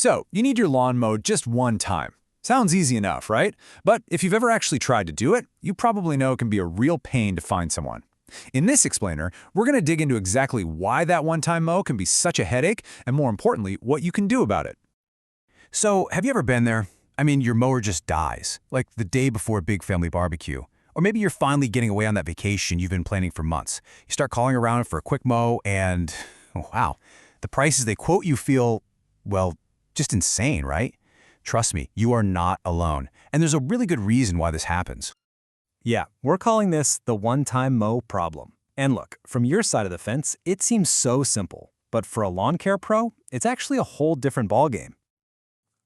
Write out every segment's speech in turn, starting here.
So, you need your lawn mowed just one time. Sounds easy enough, right? But if you've ever actually tried to do it, you probably know it can be a real pain to find someone. In this explainer, we're going to dig into exactly why that one-time mow can be such a headache, and more importantly, what you can do about it. So, have you ever been there? I mean, your mower just dies, like the day before a big family barbecue. Or maybe you're finally getting away on that vacation you've been planning for months. You start calling around for a quick mow and, wow, the prices they quote you feel, well, just insane, right? Trust me, you are not alone. And there's a really good reason why this happens. Yeah, we're calling this the one-time mow problem. And look, from your side of the fence, it seems so simple. But for a lawn care pro, it's actually a whole different ballgame.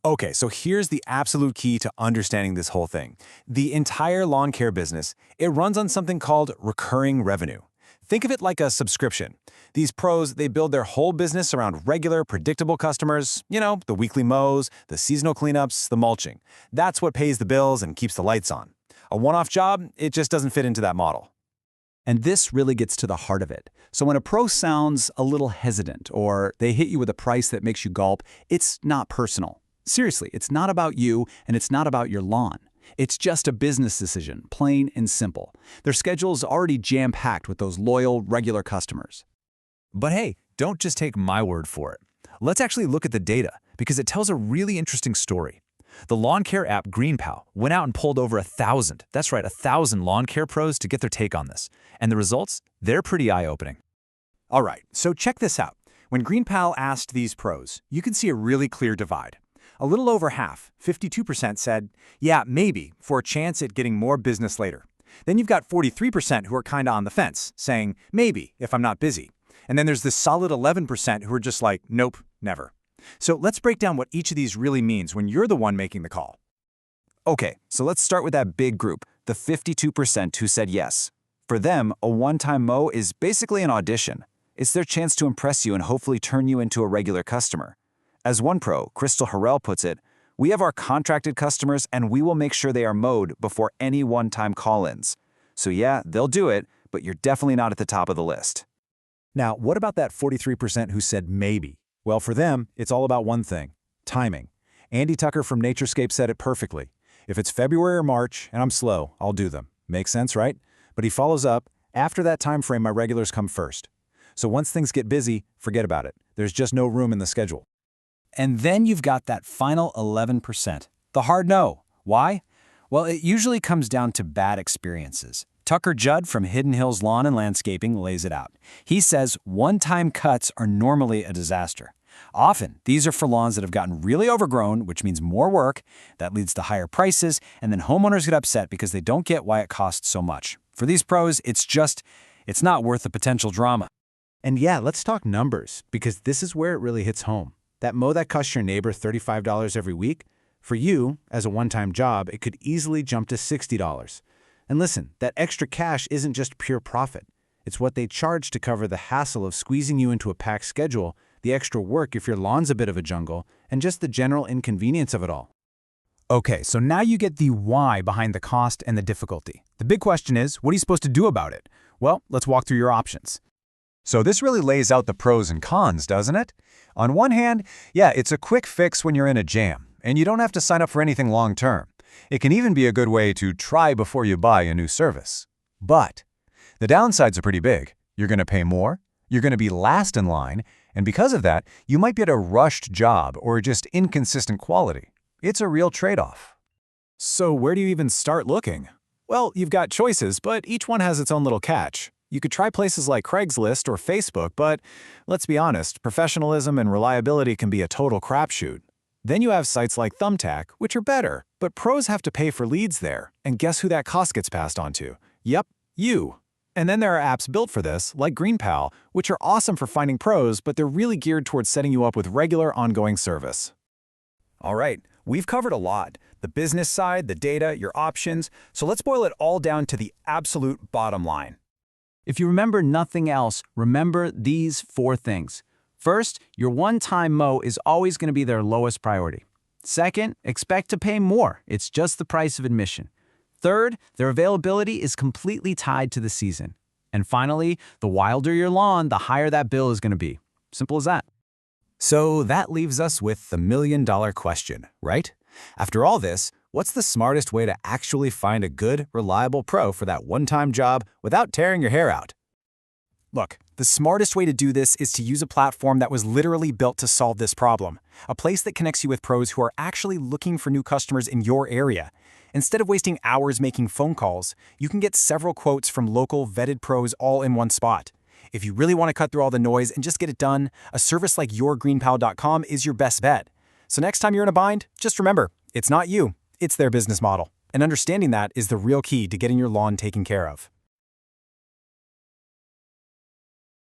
Okay, so here's the absolute key to understanding this whole thing. The entire lawn care business, it runs on something called recurring revenue. Think of it like a subscription. These pros, they build their whole business around regular, predictable customers, the weekly mows, the seasonal cleanups, the mulching. That's what pays the bills and keeps the lights on. A one-off job, it just doesn't fit into that model. And this really gets to the heart of it. So when a pro sounds a little hesitant or they hit you with a price that makes you gulp, it's not personal. Seriously, it's not about you and it's not about your lawn. It's just a business decision, plain and simple. Their schedule's already jam-packed with those loyal, regular customers. But hey, don't just take my word for it. Let's actually look at the data, because it tells a really interesting story. The lawn care app GreenPal went out and polled over 1,000, that's right, 1,000 lawn care pros to get their take on this. And the results? They're pretty eye-opening. All right, so check this out. When GreenPal asked these pros, you can see a really clear divide. A little over half, 52%, said, yeah, maybe, for a chance at getting more business later. Then you've got 43% who are kinda on the fence, saying, maybe, if I'm not busy. And then there's this solid 11% who are just like, nope, never. So let's break down what each of these really means when you're the one making the call. Okay, so let's start with that big group, the 52% who said yes. For them, a one-time mow is basically an audition. It's their chance to impress you and hopefully turn you into a regular customer. As one pro, Crystal Harrell, puts it, we have our contracted customers and we will make sure they are mowed before any one-time call-ins. So yeah, they'll do it, but you're definitely not at the top of the list. Now, what about that 43% who said maybe? Well, for them, it's all about one thing, timing. Andy Tucker from Naturescape said it perfectly. If it's February or March and I'm slow, I'll do them. Makes sense, right? But he follows up, after that time frame, my regulars come first. So once things get busy, forget about it. There's just no room in the schedule. And then you've got that final 11%, the hard no. Why? Well, it usually comes down to bad experiences. Tucker Judd from Hidden Hills Lawn and Landscaping lays it out. He says one-time cuts are normally a disaster. Often, these are for lawns that have gotten really overgrown, which means more work, that leads to higher prices, and then homeowners get upset because they don't get why it costs so much. For these pros, it's not worth the potential drama. And yeah, let's talk numbers, because this is where it really hits home. That mow that costs your neighbor $35 every week, for you, as a one-time job, it could easily jump to $60. And listen, that extra cash isn't just pure profit. It's what they charge to cover the hassle of squeezing you into a packed schedule, the extra work if your lawn's a bit of a jungle, and just the general inconvenience of it all. Okay, so now you get the why behind the cost and the difficulty. The big question is, what are you supposed to do about it? Well, let's walk through your options. So this really lays out the pros and cons, doesn't it? On one hand, yeah, it's a quick fix when you're in a jam, and you don't have to sign up for anything long-term. It can even be a good way to try before you buy a new service. But the downsides are pretty big. You're going to pay more, you're going to be last in line, and because of that, you might get a rushed job or just inconsistent quality. It's a real trade-off. So where do you even start looking? Well, you've got choices, but each one has its own little catch. You could try places like Craigslist or Facebook, but let's be honest, professionalism and reliability can be a total crapshoot. Then you have sites like Thumbtack, which are better, but pros have to pay for leads there. And guess who that cost gets passed on to? Yep, you. And then there are apps built for this, like GreenPal, which are awesome for finding pros, but they're really geared towards setting you up with regular, ongoing service. All right, we've covered a lot. The business side, the data, your options. So let's boil it all down to the absolute bottom line. If you remember nothing else, remember these 4 things. First, your one-time mow is always going to be their lowest priority. Second, expect to pay more. It's just the price of admission. Third, their availability is completely tied to the season. And finally, the wilder your lawn, the higher that bill is going to be. Simple as that. So that leaves us with the million-dollar question, right? After all this, what's the smartest way to actually find a good, reliable pro for that one-time job without tearing your hair out? Look, the smartest way to do this is to use a platform that was literally built to solve this problem. A place that connects you with pros who are actually looking for new customers in your area. Instead of wasting hours making phone calls, you can get several quotes from local, vetted pros all in one spot. If you really want to cut through all the noise and just get it done, a service like yourgreenpal.com is your best bet. So next time you're in a bind, just remember, it's not you, it's their business model. And understanding that is the real key to getting your lawn taken care of.